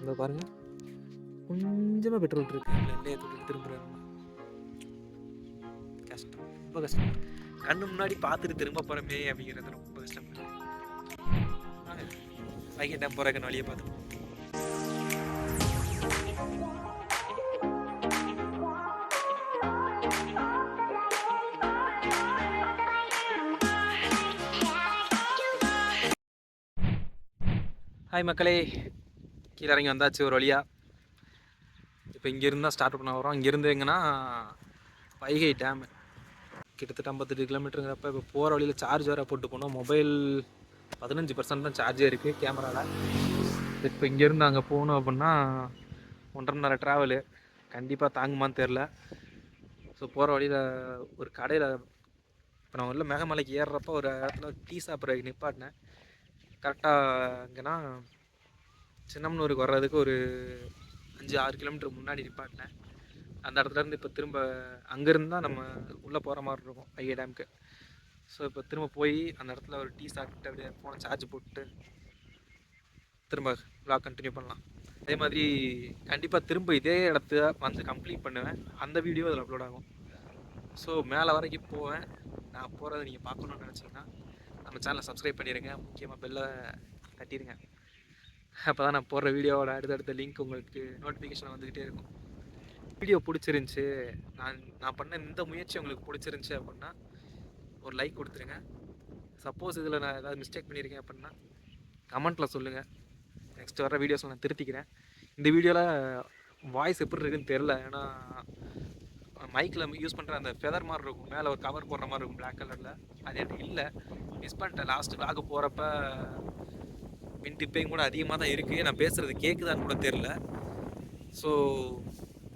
இந்த பாருங்க, கொஞ்சமாக பெட்ரோல் இருக்கு. எல்லையை தொட்டு திரும்புகிறேன். கஷ்டம், ரொம்ப கஷ்டம். கண்ணு முன்னாடி பார்த்துட்டு திரும்ப போகிறோமே அப்படிங்கிறது ரொம்ப கஷ்டம். வைகை டேம் போகிறக்கு வழியை பார்த்து. ஹாய் மக்களே, கீழே இறங்கி வந்தாச்சு ஒரு வழியாக. இப்போ இங்கேருந்து தான் ஸ்டார்ட் பண்ண வரோம். இங்கேருந்து எங்கன்னா வைகை டேமு கிட்டத்தட்ட 58 கிலோமீட்டருங்கிறப்ப இப்போ போகிற வழியில் சார்ஜ் வேறு போட்டு போனோம். மொபைல் 15% தான் சார்ஜே இருக்குது கேமராவில். இப்போ இங்கேருந்து அங்கே போகணும் அப்படின்னா 1.5 மணி நேரம் ட்ராவலு. கண்டிப்பாக தாங்குமான்னு தெரில. ஸோ போகிற வழியில் ஒரு கடையில் இப்போ நான் உள்ள மேகமலைக்கு ஏறுறப்போ ஒரு இடத்துல டீ சாப்பிட்றதுக்கு நிப்பாட்டினேன். கரெக்டாக இங்கேனா சின்னமனூருக்கு வர்றதுக்கு ஒரு 5-6 கிலோமீட்டர் முன்னாடி நிப்பாட்டினேன். அந்த இடத்துலேருந்து இப்போ திரும்ப அங்கேருந்து தான் நம்ம உள்ளே போகிற மாதிரி இருக்கும் வைகை டேமுக்கு. ஸோ இப்போ திரும்ப போய் அந்த இடத்துல ஒரு டீ சாப்பிட்டு அப்படியே ஃபோனை சார்ஜ் போட்டு திரும்ப vlog கண்டினியூ பண்ணலாம். அதே மாதிரி கண்டிப்பாக திரும்ப இதே இடத்த வந்து கம்ப்ளீட் பண்ணுவேன். அந்த வீடியோ அதில் அப்லோட் ஆகும். ஸோ மேலே வரைக்கும் போவேன். நான் போகிறத நீங்கள் பார்க்கணுன்னு நினச்சிங்கன்னா நம்ம சேனலை சப்ஸ்கிரைப் பண்ணிடுங்க. முக்கியமாக பெல்லை தட்டிடுங்க. அப்போ தான் நான் போடுற வீடியோவோட அடுத்தடுத்த லிங்க் உங்களுக்கு நோட்டிஃபிகேஷன் வந்துக்கிட்டே இருக்கும். வீடியோ பிடிச்சிருந்துச்சி, நான் பண்ண இந்த முயற்சி உங்களுக்கு பிடிச்சிருந்துச்சி அப்படின்னா ஒரு லைக் கொடுத்துருங்க. சப்போஸ் இதில் நான் ஏதாவது மிஸ்டேக் பண்ணியிருக்கேன் அப்படின்னா கமெண்ட்டில் சொல்லுங்கள். நெக்ஸ்ட் வர வீடியோஸில் நான் திருத்திக்கிறேன். இந்த வீடியோவில் வாய்ஸ் எப்படி இருக்குதுன்னு தெரில. ஏன்னா மைக்கில் யூஸ் பண்ணுற அந்த ஃபெதர் மாதிரி இருக்கும், மேலே ஒரு கவர் போடுற மாதிரி இருக்கும் பிளாக் கலரில். அது என்கிட்ட இல்லை, மிஸ் பண்ணிட்டேன். லாஸ்ட் vlog போகிறப்ப மின் டிப்பையும் கூட அதிகமாக தான் இருக்குது. நான் பேசுகிறது கேட்குதான்னு கூட தெரில. ஸோ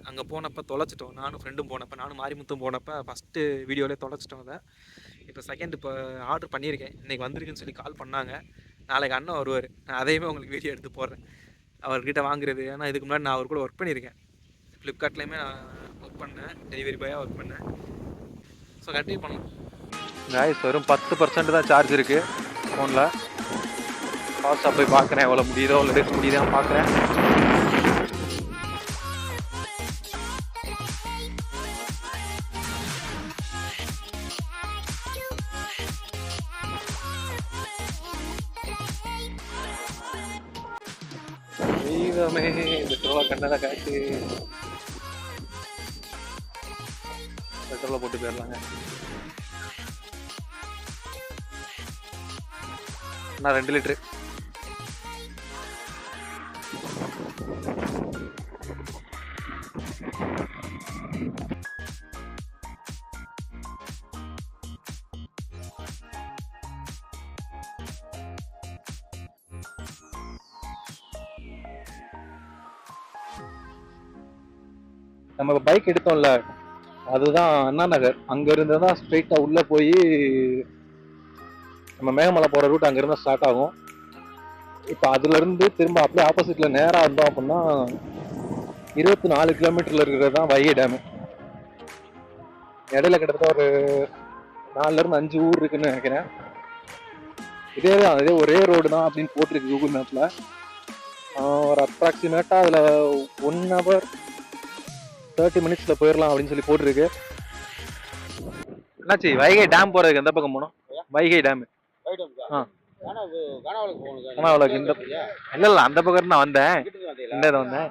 அங்கே போனப்போ தொலைச்சிட்டோம். நானும் ஃப்ரெண்டும் போனப்போ, நானும் மாரிமுத்தும் போனப்போ ஃபஸ்ட்டு வீடியோவிலே தொலைச்சிட்டோம் அதை. இப்போ செகண்ட் இப்போ ஆர்டர் பண்ணியிருக்கேன். இன்றைக்கி வந்திருக்குன்னு சொல்லி கால் பண்ணாங்க. நாளைக்கு அண்ணன் வருவார். நான் அதையுமே உங்களுக்கு வீடியோ எடுத்து போடுறேன் அவர்கிட்ட வாங்குறது. ஏன்னா இதுக்கு முன்னாடி நான் அவர் கூட ஒர்க் பண்ணியிருக்கேன். ஃப்ளிப்கார்ட்லேயுமே நான் ஒர்க் பண்ணேன், டெலிவரி பாயாக ஒர்க் பண்ணேன். ஸோ கண்டினியூ பண்ணலாம். காய்ஸ் வெறும் 10% தான் சார்ஜ் இருக்குது ஃபோனில். ஃபாஸ்ட்டாக போய் பார்க்குறேன், எவ்வளோ முடியுதோ அவ்வளோ எடுக்க முடியுதான்னு பார்க்குறேன். தெய்வமே, பெட்ரோலை கண்ணதை காட்டு. பெட்ரோலை போட்டு போயிடலாங்க. நான் 2 லிட்ரு. நம்ம பைக் எடுத்தோம்ல, அதுதான் அண்ணா நகர். அங்கேருந்து தான் ஸ்ட்ரெயிட்டாக உள்ளே போய் நம்ம மேகமலை போகிற ரூட் அங்கேருந்து ஸ்டார்ட் ஆகும். இப்போ அதுலேருந்து திரும்ப அப்படியே ஆப்போசிட்டில் நேராக இருந்தோம் அப்படின்னா 24 கிலோமீட்டரில் இருக்கிறது தான் வைகை டேமு. இடையில கிட்டத்தட்ட ஒரு 4லேருந்து 5 ஊர் இருக்குன்னு நினைக்கிறேன். இதே தான், இதே ஒரே ரோடு தான் அப்படின்னு போட்டிருக்கு கூகுள் மேப்பில். ஒரு அப்ராக்சிமேட்டாக அதில் 1 hour 30 minutes போயிடலாம் அப்படின்னு சொல்லி போட்டிருக்கு. என்னாச்சு வைகை டேம் போகிறதுக்கு எந்த பக்கம் போனோம்? வைகை டேமு. கனாவலுக்கு இந்த இல்லை இல்லை, அந்த பக்கம் நான் வந்தேன். இந்த இதை வந்தேன்.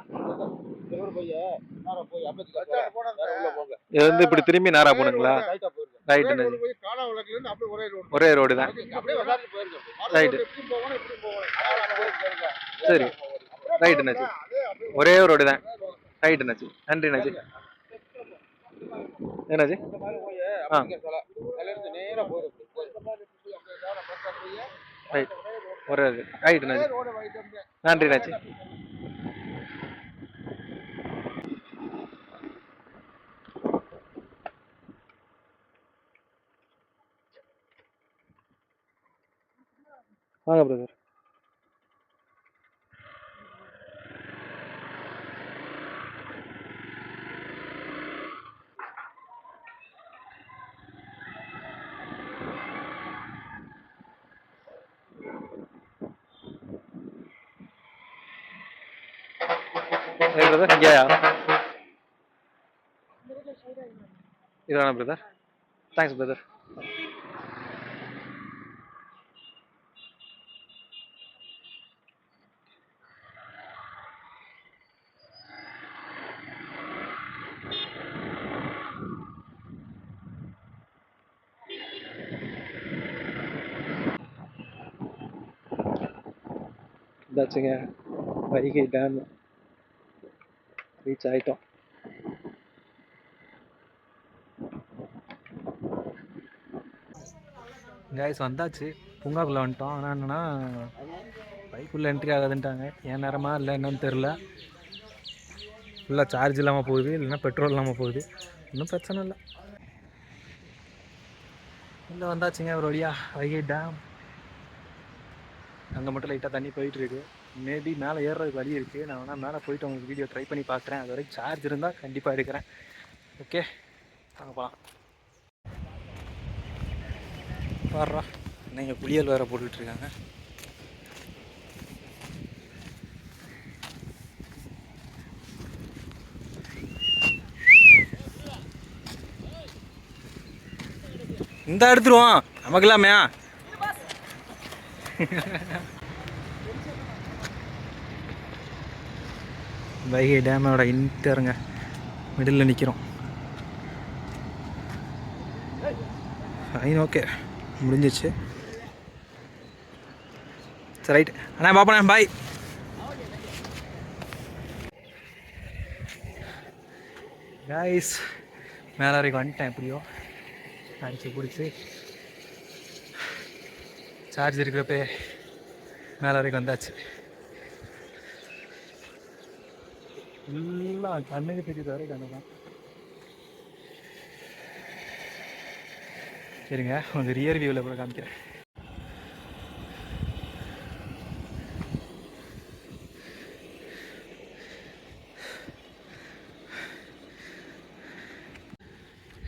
இது வந்து இப்படி திரும்பி நேராக போகணுங்களா? ரைட்டு, ஒரே ரோடு தான். ரைட்டு, சரி, ரைட்டுண்ணாச்சு, ஒரே ரோடு தான். ரைட்டுண்ணாச்சு, நன்றிண்ணாச்சு. என்னாச்சு? ஆ ரைட், ஒரே இது. ரைட்டுண்ணாச்சு, நன்றிண்ணாச்சு. வாங்க பிரதர். பிரதர் இங்கேயா இதானா பிரதர்? Thanks brother. இதாச்சுங்க வைகை டேம் ரீச் ஆகிட்டோம். கைஸ் வந்தாச்சு, பூங்காக்குள்ளே வந்துட்டோம். ஆனால் என்னென்னா பைக்குள்ளே என்ட்ரி ஆகாதுன்ட்டாங்க. ஏன் நேரமா இல்லை என்னன்னு தெரில. ஃபுல்லாக சார்ஜ் இல்லாமல் போகுது, இல்லைன்னா பெட்ரோல் இல்லாமல் போகுது. ஒன்றும் பிரச்சனை இல்லை. இல்லை வந்தாச்சுங்க ஒரு வழியா வைகை டேம். அங்கே மட்டும் லைட்டாக தண்ணி போயிட்டுருக்கு. மேபி மேலே ஏறுறதுக்கு வழி இருக்குது. நான் வேணால் மேலே போயிட்டு உங்களுக்கு வீடியோ ட்ரை பண்ணி பார்க்குறேன். அது வரைக்கும் சார்ஜ் இருந்தால் கண்டிப்பாக எடுக்கிறேன். ஓகே வாங்கப்பா. பாடுறா நீங்கள் புளியல் வேறு போட்டுட்ருக்காங்க. இந்த எடுத்துருவோம் நமக்கு இல்லாமையா. வைகை டேமோட இன்டருங்க மிடில் நிற்கிறோம். ஃபைன், ஓகே முடிஞ்சிச்சு. சரி ரைட் அண்ணா, பாப்பண்ணே, பாய். கைஸ் மேலே வரைக்கும் வந்துட்டேன். எப்படியோ அடிச்சு பிடிச்சி சார்ஜ் இருக்கிறப்ப மேலே வரைக்கும் வந்தாச்சு. எல்லாம் கண்ணுக்கு தெரியுது வரை கண்ணு தான். சரிங்க, உங்கள் ரியர் வியூவில் கூட காமிக்கிறேன்.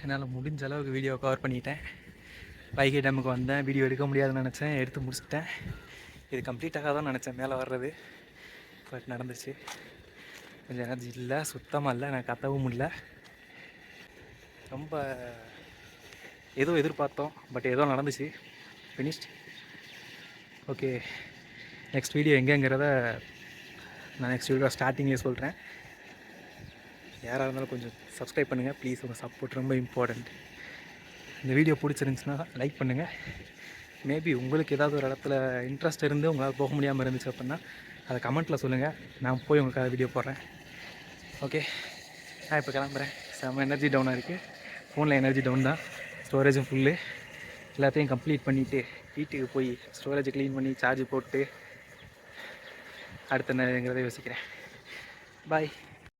என்னால் முடிஞ்ச அளவுக்கு வீடியோ கவர் பண்ணிட்டேன். வைகை டேமுக்கு வந்தேன், வீடியோ எடுக்க முடியாதுன்னு நினச்சேன், எடுத்து முடிச்சிட்டேன். இது கம்ப்ளீட் ஆகாதான் நினச்சேன் மேலே வர்றது, பட் நடந்துச்சு. கொஞ்சம் எனர்ஜி இல்லை, சுத்தமாக இல்லை, எனக்கு கத்தவும் இல்லை. ரொம்ப ஏதோ எதிர்பார்த்தோம், பட் ஏதோ நடந்துச்சு. ஃபினிஷ்ட். ஓகே, நெக்ஸ்ட் வீடியோ எங்கேங்கிறத நான் நெக்ஸ்ட் வீடியோ ஸ்டார்டிங்லேயே சொல்கிறேன். யாராக இருந்தாலும் கொஞ்சம் சப்ஸ்கிரைப் பண்ணுங்கள் ப்ளீஸ். உங்கள் சப்போர்ட் ரொம்ப இம்பார்ட்டண்ட். இந்த வீடியோ பிடிச்சிருந்துச்சுன்னா லைக் பண்ணுங்கள். மேபி உங்களுக்கு ஏதாவது ஒரு இடத்துல இன்ட்ரெஸ்ட் இருந்து உங்களால் போக முடியாமல் இருந்துச்சு அப்படின்னா அதை கமெண்ட்டில் சொல்லுங்கள், நான் போய் உங்களுக்காக வீடியோ போடுறேன். ஓகே, நான் இப்போ கிளம்புறேன். செம்ம எனர்ஜி டவுனாக இருக்குது. ஃபோனில் எனர்ஜி டவுன் தான், ஸ்டோரேஜும் ஃபுல்லு. எல்லாத்தையும் கம்ப்ளீட் பண்ணிவிட்டு வீட்டுக்கு போய் ஸ்டோரேஜை க்ளீன் பண்ணி சார்ஜ் போட்டு அடுத்த நேரங்கிறத யோசிக்கிறேன். பாய்.